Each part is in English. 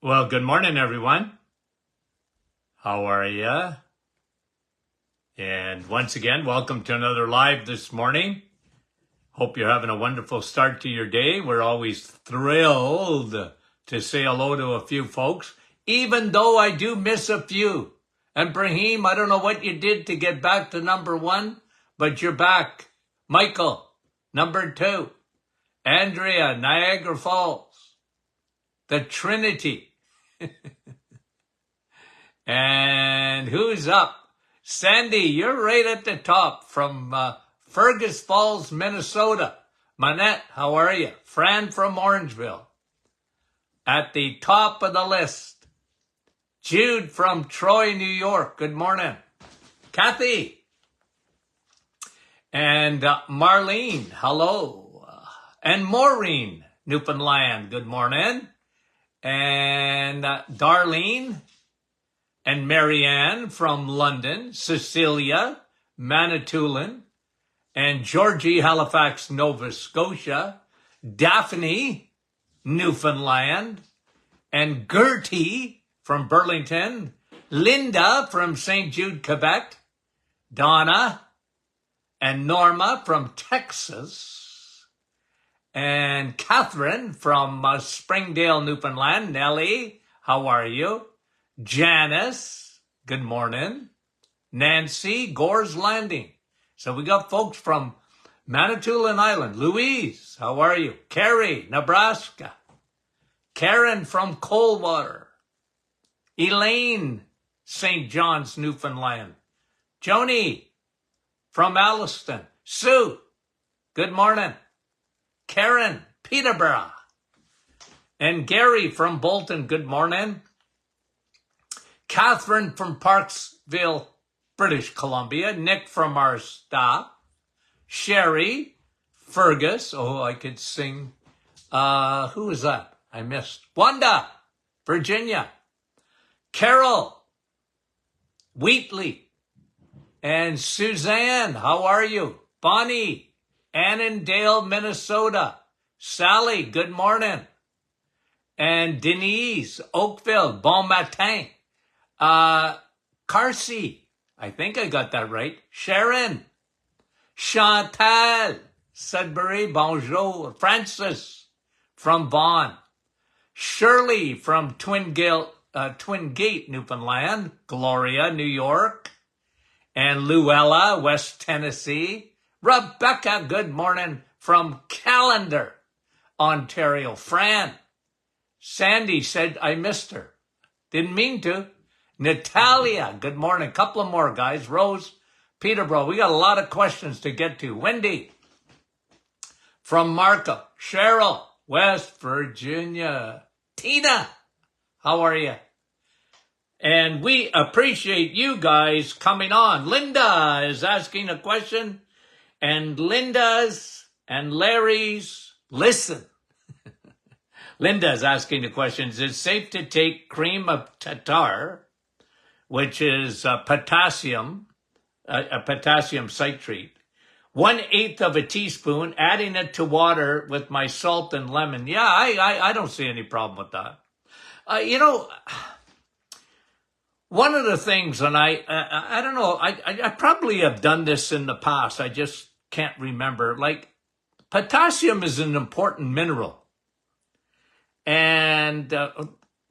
Well, good morning, everyone. How are you? And once again, welcome to another live this morning. Hope you're having a wonderful start to your day. We're always thrilled to say hello to a few folks, even though I do miss a few. And Brahim, I don't know what you did to get back to number one, but you're back. Michael, number two. Andrea, Niagara Falls. The Trinity. And who's up? Sandy, you're right at the top from Fergus Falls, Minnesota. Manette, how are you? Fran from Orangeville. At the top of the list. Jude from Troy, New York. Good morning. Kathy. And Marlene, hello. And Maureen, Newfoundland. Good morning. And Darlene. And Marianne from London, Cecilia, Manitoulin, and Georgie, Halifax, Nova Scotia, Daphne, Newfoundland, and Gertie from Burlington, Linda from St. Jude, Quebec, Donna and Norma from Texas, and Catherine from Springdale, Newfoundland. Nellie, how are you? Janice, good morning. Nancy, Gore's Landing. So we got folks from Manitoulin Island. Louise, how are you? Carrie, Nebraska. Karen from Coldwater. Elaine, St. John's, Newfoundland. Joni from Alliston. Sue, good morning. Karen, Peterborough. And Gary from Bolton, good morning. Catherine from Parksville, British Columbia. Nick from our staff. Sherry, Fergus. Oh, I could sing. Who is that? I missed. Wanda, Virginia. Carol, Wheatley. And Suzanne, how are you? Bonnie, Annandale, Minnesota. Sally, good morning. And Denise, Oakville, Bon Matin. Carcy, I think I got that right. Sharon, Chantal, Sudbury, bonjour. Francis from Vaughan. Shirley from Twin Gate, Newfoundland. Gloria, New York. And Luella, West Tennessee. Rebecca, good morning from Callender, Ontario. Fran, Sandy said I missed her. Didn't mean to. Natalia, good morning. Couple of more guys. Rose, Peterborough. We got a lot of questions to get to. Wendy from Markham. Cheryl, West Virginia. Tina, how are you? And we appreciate you guys coming on. Linda is asking a question. And Linda's and Larry's, listen. Linda's asking the question, is it safe to take cream of tartar, which is potassium, a potassium citrate, 1/8 of a teaspoon, adding it to water with my salt and lemon? Yeah, I don't see any problem with that. One of the things, and I don't know, I probably have done this in the past, I just can't remember. Like, potassium is an important mineral. And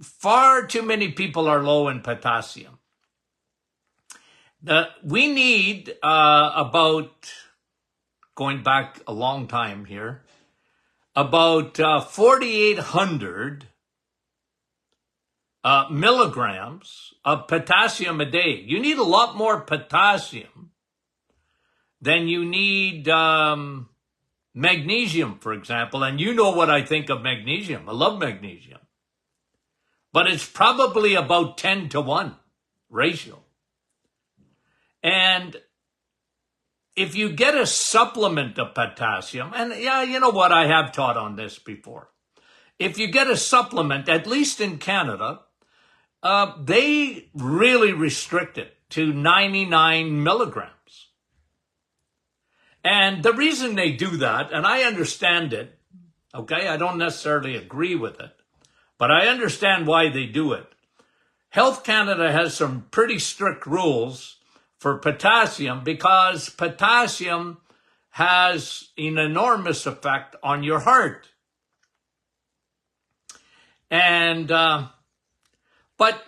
far too many people are low in potassium. We need about, going back a long time here, about 4,800 milligrams of potassium a day. You need a lot more potassium than you need magnesium, for example. And you know what I think of magnesium. I love magnesium. But it's probably about 10-to-1 ratio. And if you get a supplement of potassium, and yeah, you know what, I have taught on this before. If you get a supplement, at least in Canada, they really restrict it to 99 milligrams. And the reason they do that, and I understand it, okay, I don't necessarily agree with it, but I understand why they do it. Health Canada has some pretty strict rules for potassium because potassium has an enormous effect on your heart. And, but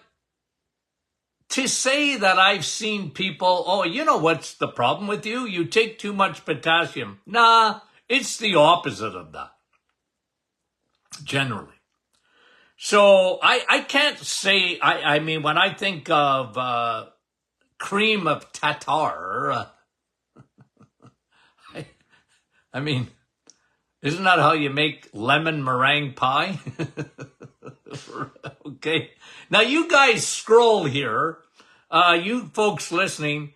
to say that I've seen people, oh, you know what's the problem with you? You take too much potassium. Nah, it's the opposite of that, generally. So I can't say, I mean, when I think of cream of tartar, I mean, isn't that how you make lemon meringue pie? Okay. Now, you guys scroll here. You folks listening,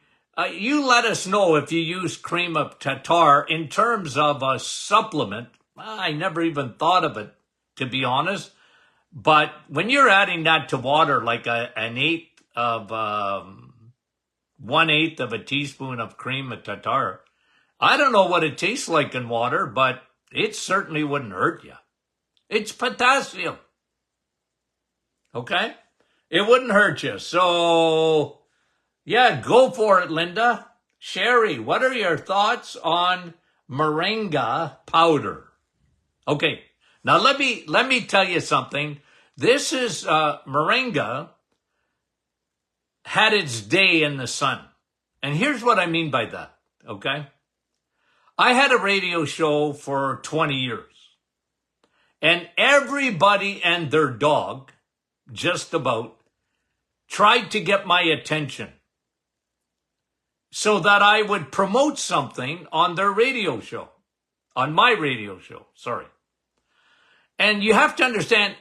you let us know if you use cream of tartar in terms of a supplement. I never even thought of it, to be honest. But when you're adding that to water, like one-eighth of a teaspoon of cream of tartar, I don't know what it tastes like in water, but it certainly wouldn't hurt you. It's potassium. Okay? It wouldn't hurt you. So, yeah, go for it, Linda. Sherry, what are your thoughts on moringa powder? Okay, now let me tell you something. This is moringa had its day in the sun. And here's what I mean by that, okay? I had a radio show for 20 years. And everybody and their dog, just about, tried to get my attention so that I would promote something on their radio show, on my radio show, sorry. And you have to understand,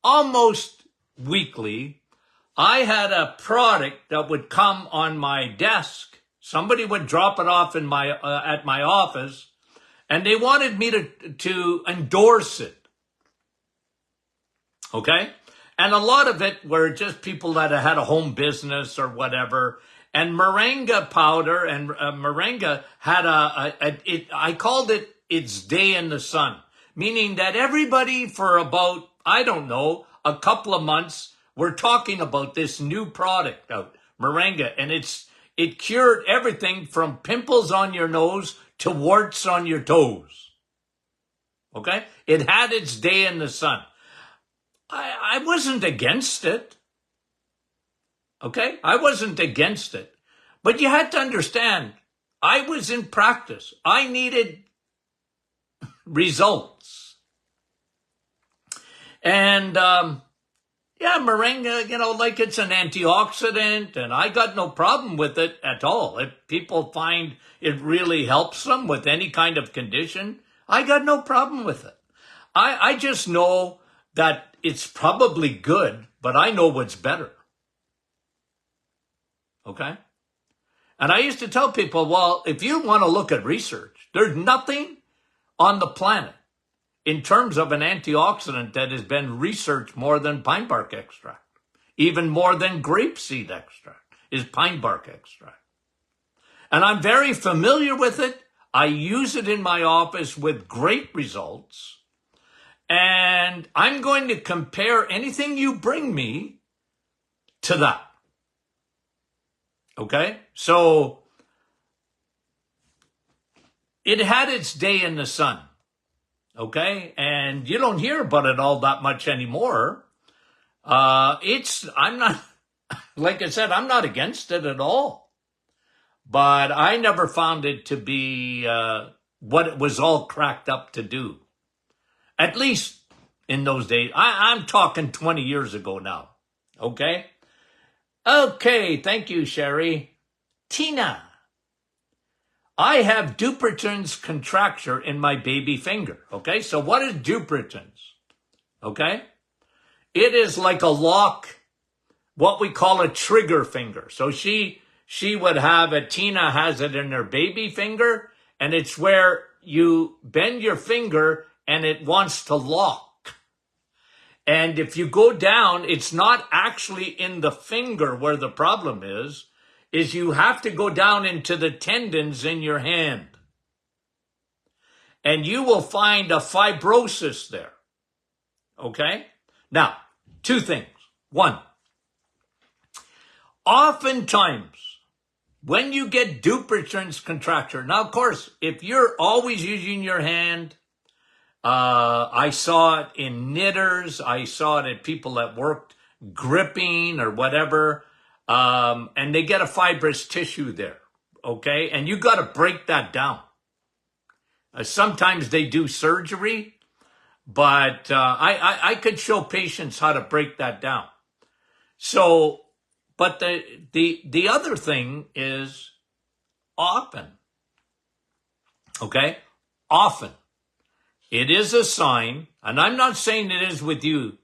almost weekly, I had a product that would come on my desk. Somebody would drop it off in my at my office, and they wanted me to endorse it. Okay? And a lot of it were just people that had a home business or whatever. And moringa powder and moringa had I called it its day in the sun, meaning that everybody for about, I don't know, a couple of months were talking about this new product out, moringa, and it cured everything from pimples on your nose to warts on your toes. Okay? It had its day in the sun. I wasn't against it. Okay? I wasn't against it. But you had to understand, I was in practice. I needed results. And, yeah, moringa, like it's an antioxidant, and I got no problem with it at all. If people find it really helps them with any kind of condition, I got no problem with it. I just know that it's probably good, but I know what's better. Okay? And I used to tell people, well, if you want to look at research, there's nothing on the planet in terms of an antioxidant that has been researched more than pine bark extract. Even more than grapeseed extract is pine bark extract. And I'm very familiar with it. I use it in my office with great results. And I'm going to compare anything you bring me to that. Okay? So it had its day in the sun. Okay? And you don't hear about it all that much anymore. I'm not, like I said, I'm not against it at all. But I never found it to be what it was all cracked up to do. At least in those days. I'm talking 20 years ago now. Okay? Okay, thank you, Sherry. Tina. I have Dupuytren's contracture in my baby finger. Okay, so what is Dupuytren's? Okay? It is like a lock, what we call a trigger finger. So she would have it, Tina has it in her baby finger, and it's where you bend your finger and it wants to lock. And if you go down, it's not actually in the finger where the problem is you have to go down into the tendons in your hand. And you will find a fibrosis there. Okay? Now, two things. One, oftentimes, when you get Dupuytren's contracture, now, of course, if you're always using your hand, I saw it in knitters, I saw it in people that worked gripping or whatever, and they get a fibrous tissue there, okay? And you got to break that down. Sometimes they do surgery, but I could show patients how to break that down. So, but the other thing is often, okay? Often, it is a sign, and I'm not saying it is with you,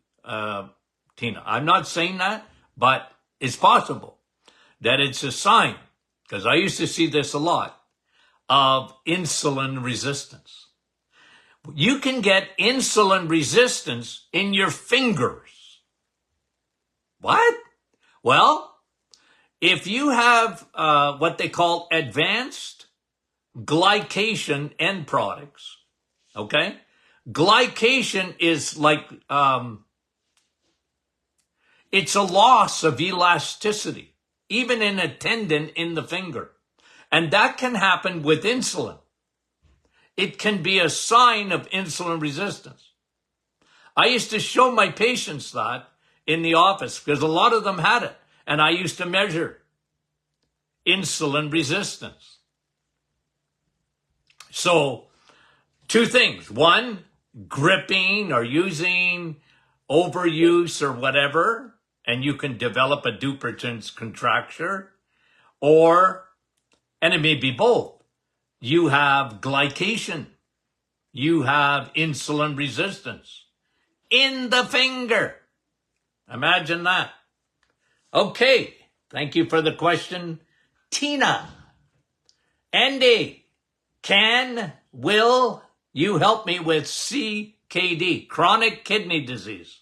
Tina. I'm not saying that, but it's possible that it's a sign, because I used to see this a lot, of insulin resistance. You can get insulin resistance in your fingers. What? Well, if you have what they call advanced glycation end products, okay? Glycation is like, it's a loss of elasticity, even in a tendon in the finger. And that can happen with insulin. It can be a sign of insulin resistance. I used to show my patients that in the office because a lot of them had it. And I used to measure insulin resistance. So, two things. One, gripping or using overuse or whatever, and you can develop a Dupuytren's contracture, and it may be both. You have glycation. You have insulin resistance in the finger. Imagine that. Okay. Thank you for the question, Tina. Andy, will you help me with CKD, chronic kidney disease?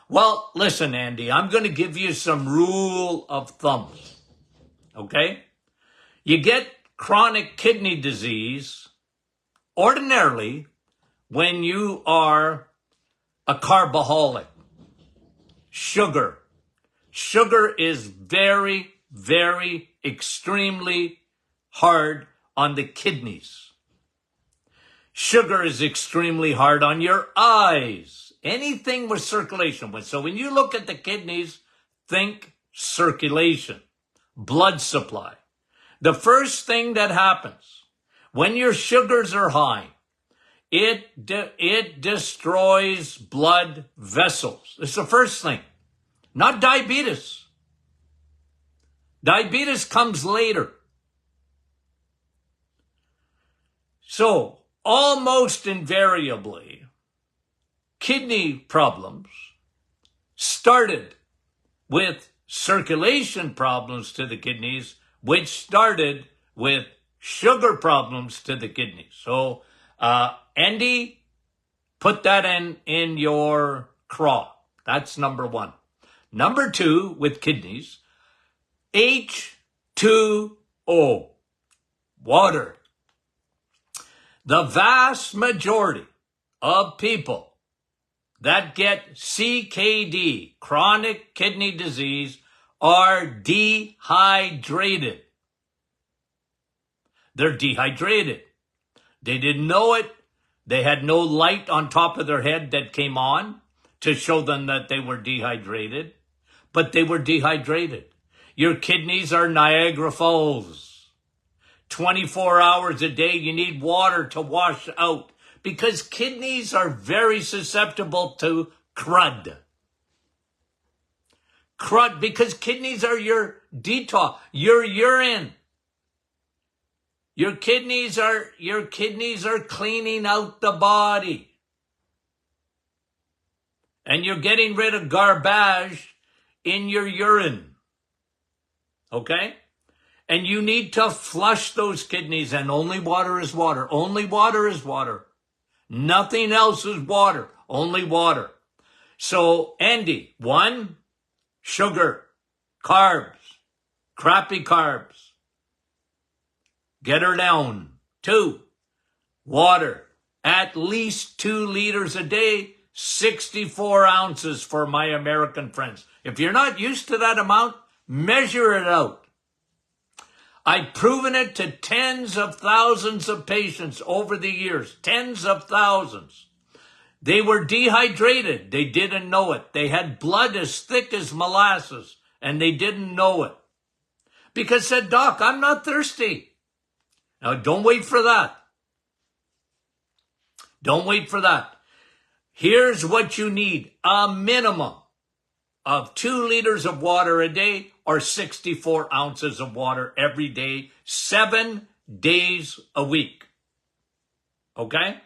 Well, listen, Andy, I'm going to give you some rule of thumbs. Okay? You get chronic kidney disease ordinarily when you are a carboholic. Sugar. Sugar is very, very, extremely hard on the kidneys. Sugar is extremely hard on your eyes. Anything with circulation. So when you look at the kidneys, think circulation, blood supply. The first thing that happens when your sugars are high, it destroys blood vessels. It's the first thing. Not diabetes. Diabetes comes later. So, almost invariably, kidney problems started with circulation problems to the kidneys, which started with sugar problems to the kidneys. So, Andy, put that in your craw. That's number one. Number two, with kidneys, H2O, water. The vast majority of people that get CKD, chronic kidney disease, are dehydrated. They're dehydrated. They didn't know it. They had no light on top of their head that came on to show them that they were dehydrated, but they were dehydrated. Your kidneys are Niagara Falls. 24 hours a day, you need water to wash out because kidneys are very susceptible to crud. Crud, because kidneys are your detox, your urine. Your kidneys are cleaning out the body. And you're getting rid of garbage in your urine. Okay? And you need to flush those kidneys, and only water is water. Only water is water. Nothing else is water. Only water. So, Andy, one, sugar, carbs, crappy carbs. Get her down. Two, water. At least 2 liters a day. 64 ounces for my American friends. If you're not used to that amount, measure it out. I've proven it to tens of thousands of patients over the years, tens of thousands. They were dehydrated. They didn't know it. They had blood as thick as molasses, and they didn't know it. Because said, Doc, I'm not thirsty. Now, don't wait for that. Don't wait for that. Here's what you need. A minimum of 2 liters of water a day or 64 ounces of water every day, 7 days a week. Okay?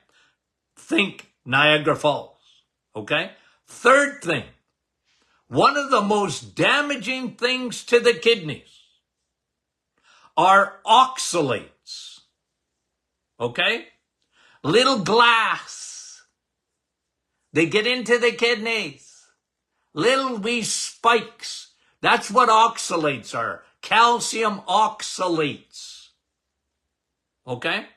Think Niagara Falls. Okay? Third thing, one of the most damaging things to the kidneys are oxalates. Okay? Little glass. They get into the kidneys. Little wee spikes. That's what oxalates are. Calcium oxalates. Okay?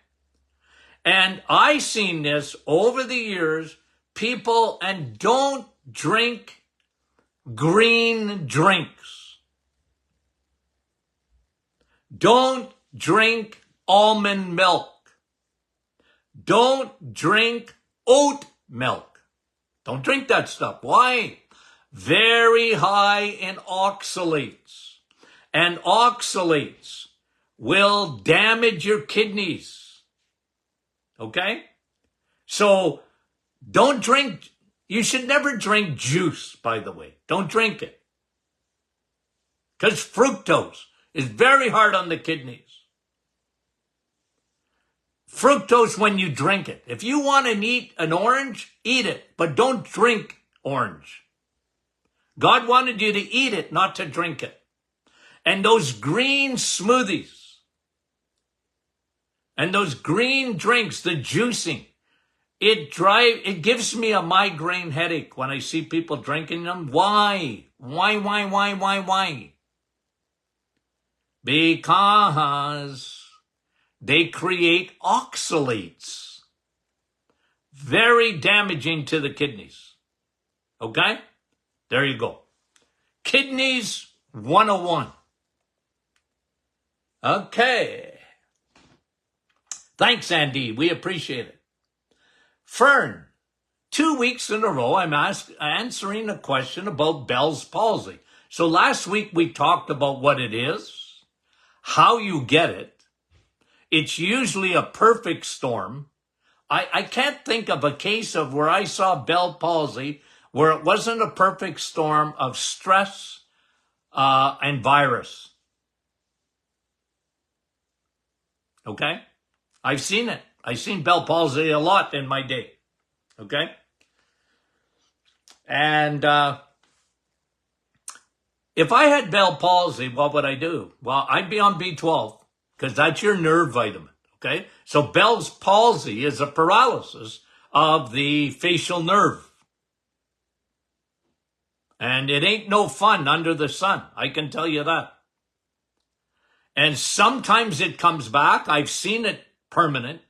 And I seen this over the years. People, and don't drink green drinks. Don't drink almond milk. Don't drink oat milk. Don't drink that stuff. Why? Very high in oxalates. And oxalates will damage your kidneys. Okay? So don't drink. You should never drink juice, by the way. Don't drink it. Because fructose is very hard on the kidneys. Fructose when you drink it. If you want to eat an orange, eat it, but don't drink orange. God wanted you to eat it, not to drink it. And those green smoothies and those green drinks, the juicing, it gives me a migraine headache when I see people drinking them. Why? Why? Because they create oxalates. Very damaging to the kidneys. Okay? There you go. Kidneys 101. Okay. Thanks, Andy. We appreciate it. Fern, 2 weeks in a row, I'm answering a question about Bell's palsy. So last week we talked about what it is, how you get it. It's usually a perfect storm. I can't think of a case of where I saw Bell palsy where it wasn't a perfect storm of stress and virus. Okay? I've seen it. I've seen Bell palsy a lot in my day. Okay? And if I had Bell palsy, what would I do? Well, I'd be on B12 because that's your nerve vitamin. Okay? So Bell's palsy is a paralysis of the facial nerve. And it ain't no fun under the sun. I can tell you that. And sometimes it comes back. I've seen it permanent.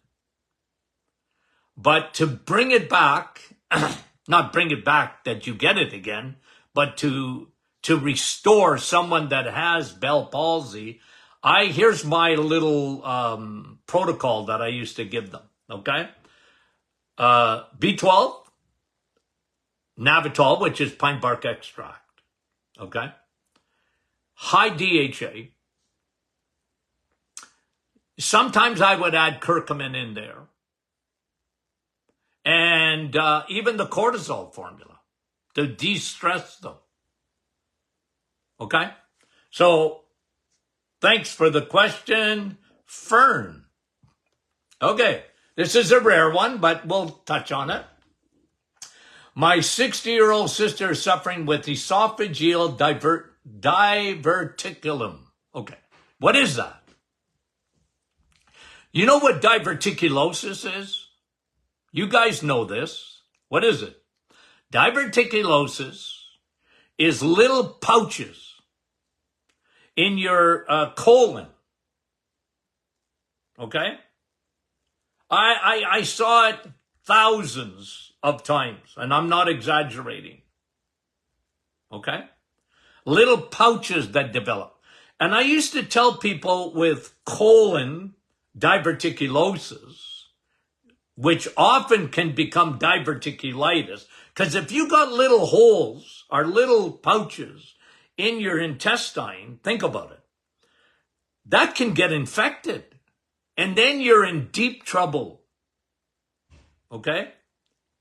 But to bring it back, not bring it back that you get it again, but to restore someone that has Bell palsy, here's my little protocol that I used to give them, okay? B12, Navitol, which is pine bark extract, okay? High DHA. Sometimes I would add curcumin in there. And even the cortisol formula to de-stress them. Okay? So, thanks for the question, Fern. Okay, this is a rare one, but we'll touch on it. My 60-year-old sister is suffering with esophageal diverticulum. Okay, what is that? You know what diverticulosis is? You guys know this. What is it? Diverticulosis is little pouches in your colon. Okay? I saw it thousands of times, and I'm not exaggerating. Okay? Little pouches that develop. And I used to tell people with colon diverticulosis, which often can become diverticulitis, because if you got little holes or little pouches in your intestine, think about it, that can get infected. And then you're in deep trouble. Okay?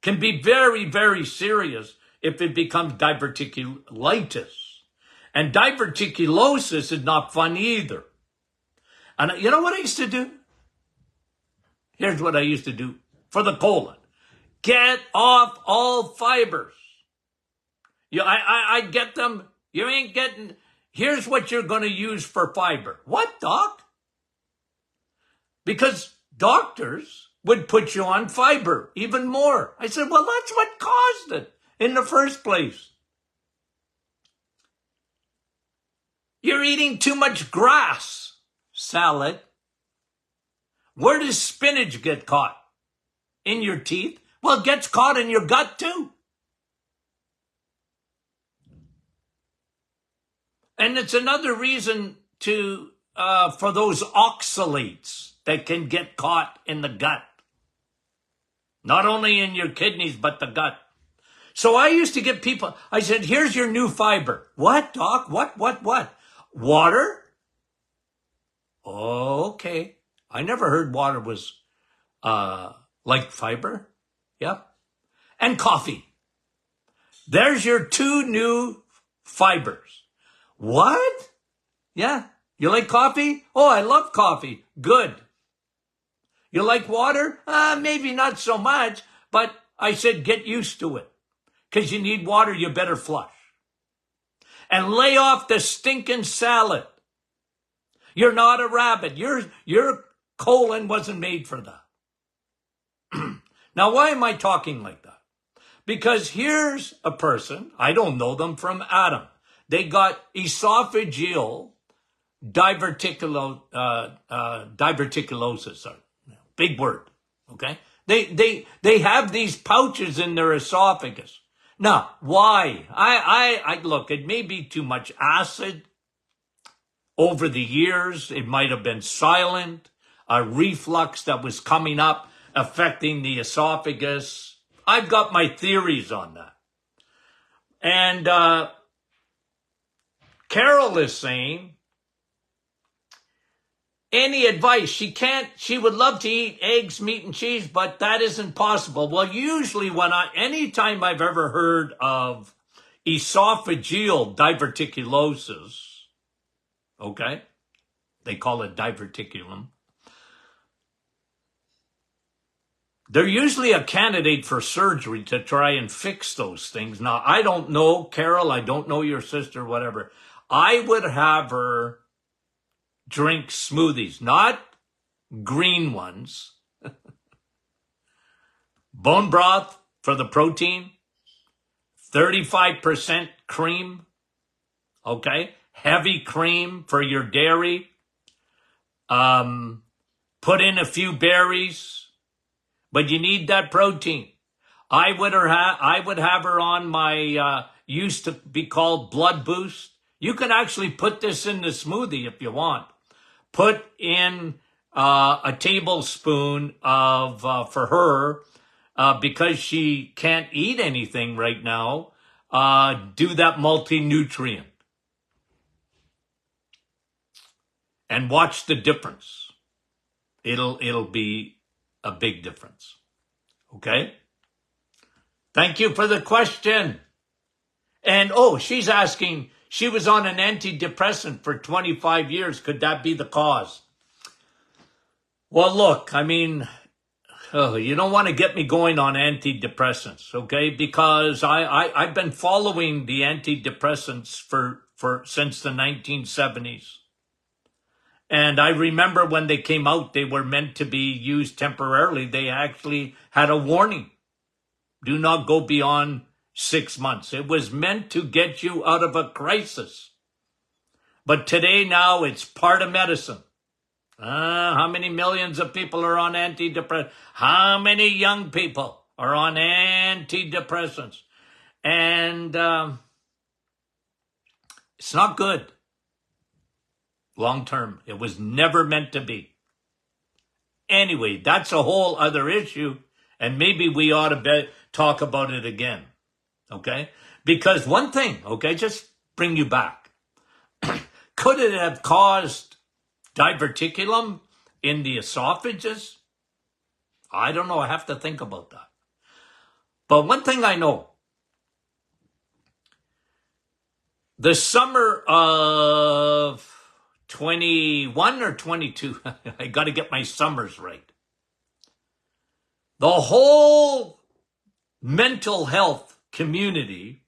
Can be very, very serious if it becomes diverticulitis. And diverticulosis is not fun either. And you know what I used to do? Here's what I used to do for the colon. Get off all fibers. I get them. You ain't getting, here's what you're going to use for fiber. What, doc? Because doctors would put you on fiber even more. I said, well, that's what caused it in the first place. You're eating too much grass, salad. Where does spinach get caught? In your teeth? Well, it gets caught in your gut too. And it's another reason for those oxalates that can get caught in the gut. Not only in your kidneys, but the gut. So I used to get people, I said, here's your new fiber. What, doc? What? Water? Oh, okay. I never heard water was like fiber. Yep. And coffee. There's your two new fibers. What? Yeah. You like coffee? Oh, I love coffee. Good. You like water? Maybe not so much, but I said get used to it. Because you need water, you better flush. And lay off the stinking salad. You're not a rabbit. Your colon wasn't made for that. Now, why am I talking like that? Because here's a person, I don't know them from Adam. They got esophageal diverticulosis. Big word, okay? They have these pouches in their esophagus. Now, why? I look, it may be too much acid. Over the years, it might have been silent, a reflux that was coming up, affecting the esophagus. I've got my theories on that. And Carol is saying, any advice? She would love to eat eggs, meat, and cheese, but that isn't possible. Well, usually anytime I've ever heard of esophageal diverticulosis, okay, they call it diverticulum, they're usually a candidate for surgery to try and fix those things. Now, I don't know, Carol, I don't know your sister, whatever. I would have her drink smoothies, not green ones. Bone broth for the protein, 35% cream, okay? Heavy cream for your dairy. Put in a few berries, but you need that protein. I would have her on my, used to be called Blood Boost. You can actually put this in the smoothie if you want. Put in a tablespoon of, for her, because she can't eat anything right now, do that multi-nutrient. And watch the difference. It'll be a big difference. Okay? Thank you for the question. And, she's asking, she was on an antidepressant for 25 years. Could that be the cause? Well, look, I mean, you don't want to get me going on antidepressants, okay? Because I've been following the antidepressants since the 1970s. And I remember when they came out, they were meant to be used temporarily. They actually had a warning. Do not go beyond 6 months. It was meant to get you out of a crisis. But today now it's part of medicine. How many millions of people are on antidepressants? How many young people are on antidepressants. And it's not good long term. It was never meant to be. Anyway, that's a whole other issue, and maybe we ought to talk about it again, okay? Because one thing, okay, just bring you back. Could it have caused diverticulum in the esophagus? I don't know. I have to think about that. But one thing I know, the summer of 21 or 22, I got to get my summers right. The whole mental health community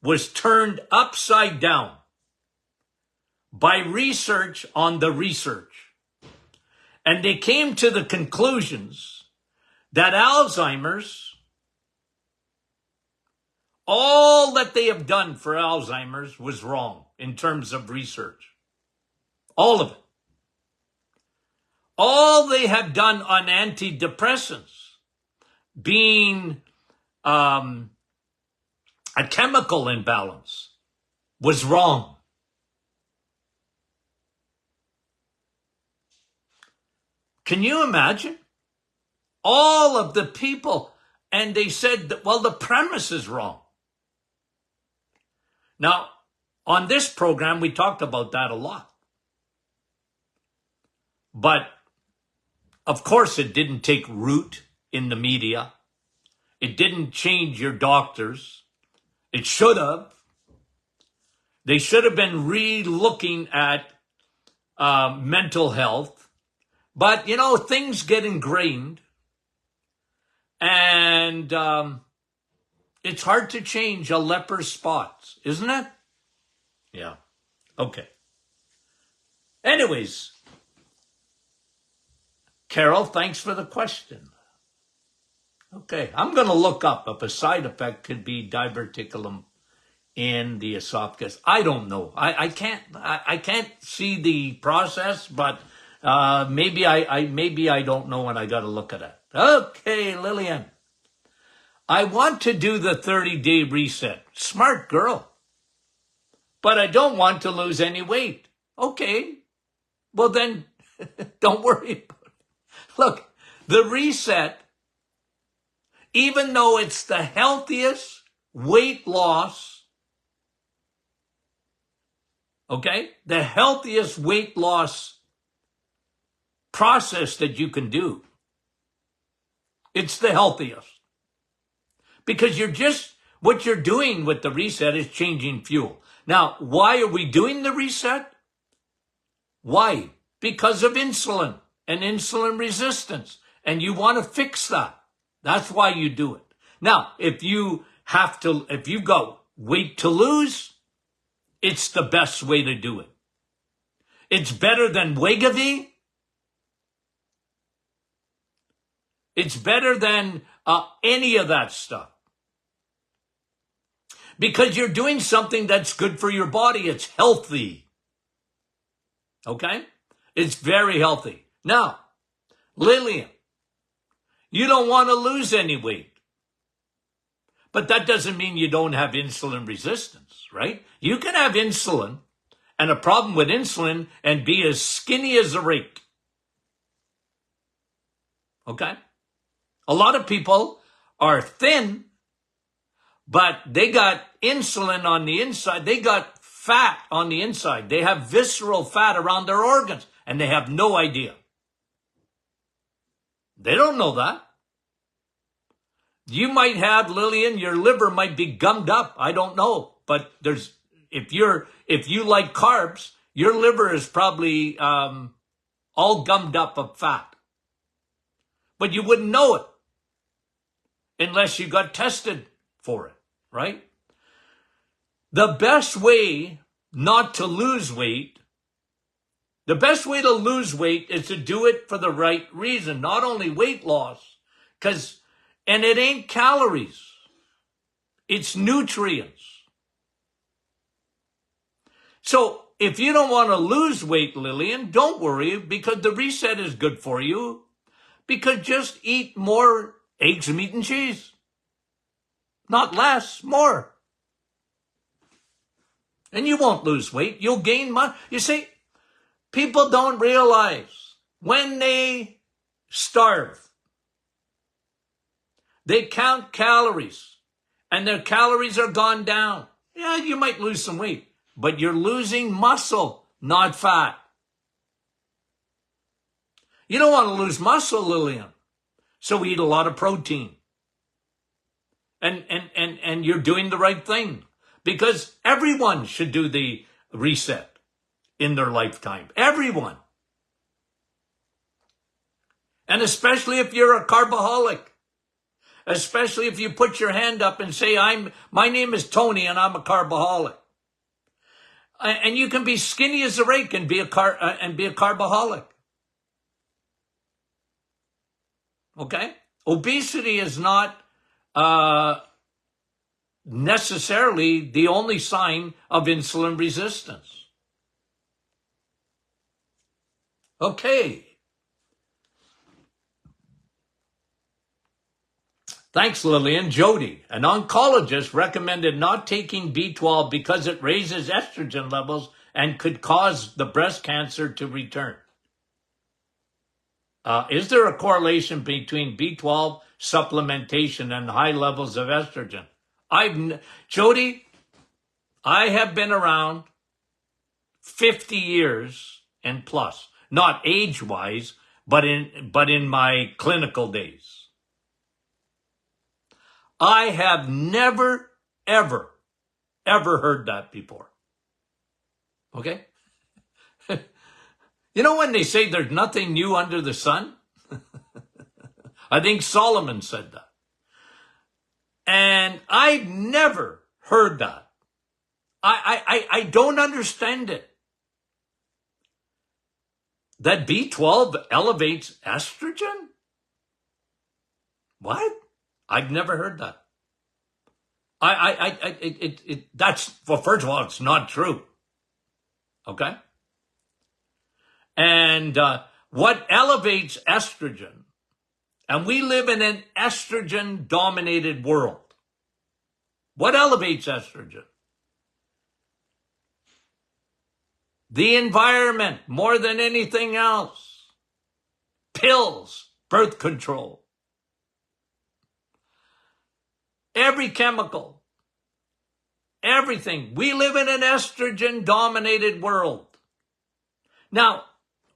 was turned upside down by research on the research. And they came to the conclusions that Alzheimer's, all that they have done for Alzheimer's was wrong in terms of research. All of it. All they have done on antidepressants, being a chemical imbalance, was wrong. Can you imagine? All of the people, and they said that, well, the premise is wrong. Now, on this program, we talked about that a lot. But, of course, it didn't take root in the media. It didn't change your doctors. It should have. They should have been re-looking at mental health. But, you know, things get ingrained. And it's hard to change a leper's spots, isn't it? Yeah. Okay. Anyways, Carol, thanks for the question. Okay, I'm going to look up if a side effect could be diverticulum in the esophagus. I don't know. I can't see the process, but maybe I don't know, and I got to look at it. Okay, Lillian. I want to do the 30-day reset. Smart girl. But I don't want to lose any weight. Okay. Well, then don't worry about it. Look, the reset, even though it's the healthiest weight loss, okay, the healthiest weight loss process that you can do, it's the healthiest. Because what you're doing with the reset is changing fuel. Now, why are we doing the reset? Why? Because of insulin and insulin resistance. And you want to fix that. That's why you do it. Now, if you've got weight to lose, it's the best way to do it. It's better than Wegovy. It's better than any of that stuff. Because you're doing something that's good for your body. It's healthy. Okay? It's very healthy. Now, Lillian, you don't want to lose any weight. But that doesn't mean you don't have insulin resistance, right? You can have insulin and a problem with insulin and be as skinny as a rake. Okay? A lot of people are thin, but they got insulin on the inside. They got fat on the inside. They have visceral fat around their organs, and they have no idea. They don't know that. You might have, Lillian, your liver might be gummed up. I don't know. But if you like carbs, your liver is probably all gummed up of fat. But you wouldn't know it unless you got tested for it, right? The best way not to lose weight, the best way to lose weight is to do it for the right reason, not only weight loss, and it ain't calories, it's nutrients. So if you don't want to lose weight, Lillian, don't worry, because the reset is good for you, because just eat more eggs, meat, and cheese. Not less, more. And you won't lose weight. You'll gain money. You see, people don't realize when they starve, they count calories, and their calories are gone down. Yeah, you might lose some weight, but you're losing muscle, not fat. You don't want to lose muscle, Lillian. So eat a lot of protein. And you're doing the right thing. Because everyone should do the reset in their lifetime. Everyone. And especially if you're a carboholic. Especially if you put your hand up and say, my name is Tony and I'm a carboholic. And you can be skinny as a rake and be a carboholic. Okay? Obesity is not necessarily the only sign of insulin resistance. Okay. Thanks, Lillian. Jody, an oncologist recommended not taking B12 because it raises estrogen levels and could cause the breast cancer to return. Is there a correlation between B12 supplementation and high levels of estrogen? Jody, I have been around 50 years and plus, not age-wise, but in my clinical days. I have never, ever heard that before. Okay? You know when they say there's nothing new under the sun? I think Solomon said that. And I've never heard that. I don't understand it. That B12 elevates estrogen? What? I've never heard that. Well, first of all, it's not true. Okay? And what elevates estrogen, and we live in an estrogen-dominated world. What elevates estrogen? The environment, more than anything else. Pills, birth control. Every chemical, everything. We live in an estrogen-dominated world. Now,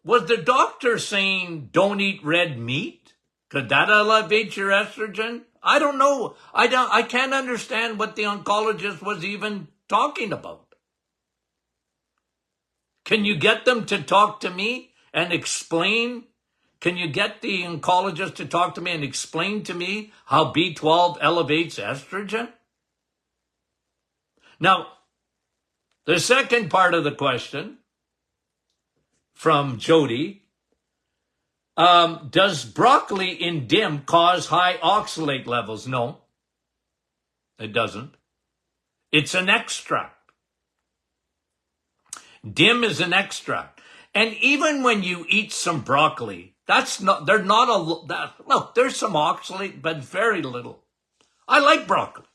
was the doctor saying don't eat red meat? Could that elevate your estrogen? I don't know. I can't understand what the oncologist was even talking about. Can you get them to talk to me and explain? Can you get the oncologist to talk to me and explain to me how B12 elevates estrogen? Now, the second part of the question from Jody, does broccoli in DIM cause high oxalate levels? No, it doesn't. It's an extract. DIM is an extract. And even when you eat some broccoli, there's some oxalate, but very little. I like broccoli.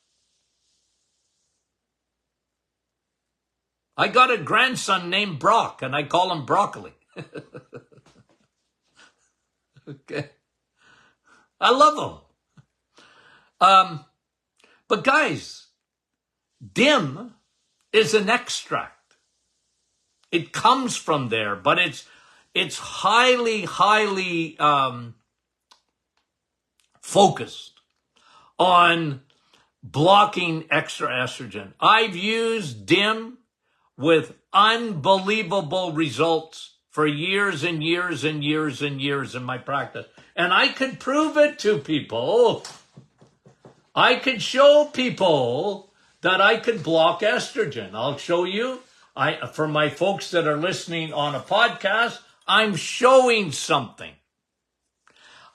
I got a grandson named Brock, and I call him Broccoli. Okay. I love them. But guys, DIM is an extract. It comes from there, but it's highly focused on blocking extra estrogen. I've used DIM with unbelievable results for years and years and years and years in my practice. And I could prove it to people. I could show people that I could block estrogen. I'll show you. For my folks that are listening on a podcast, I'm showing something.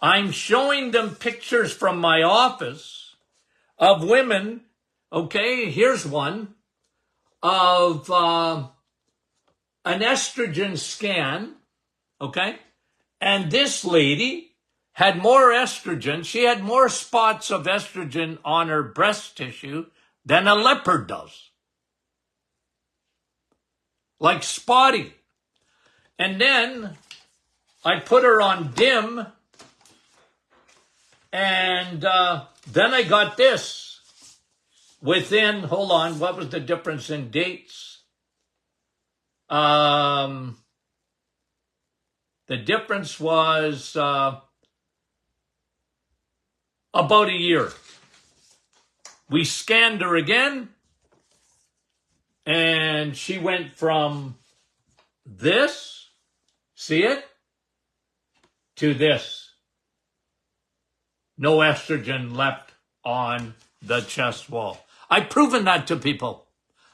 I'm showing them pictures from my office of women. Okay, here's one of an estrogen scan. Okay, and this lady had more estrogen. She had more spots of estrogen on her breast tissue than a leopard does. Like Spotty. And then I put her on DIM, and then I got this. Within, hold on, what was the difference in dates? The difference was about a year. We scanned her again, and she went from this, see it, to this. No estrogen left on the chest wall. I've proven that to people.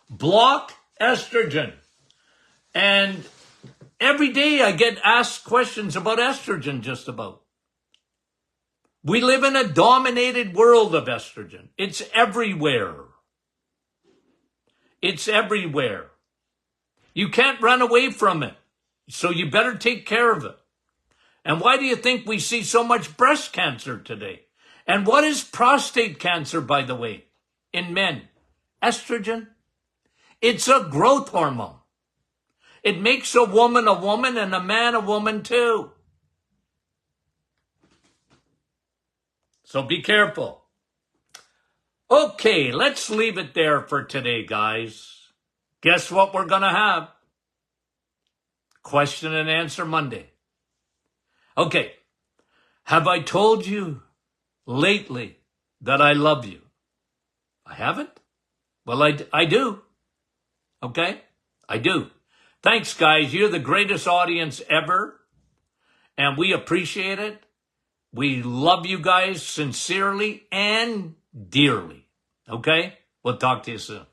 Block estrogen. And every day I get asked questions about estrogen just about. We live in a dominated world of estrogen. It's everywhere. It's everywhere. You can't run away from it. So you better take care of it. And why do you think we see so much breast cancer today? And what is prostate cancer, by the way, in men? Estrogen. It's a growth hormone. It makes a woman and a man a woman too. So be careful. Okay, let's leave it there for today, guys. Guess what we're going to have? Question and answer Monday. Okay, have I told you lately that I love you? I haven't? Well, I do. Okay? I do. Thanks, guys. You're the greatest audience ever, and we appreciate it. We love you guys sincerely and dearly. Okay? We'll talk to you soon.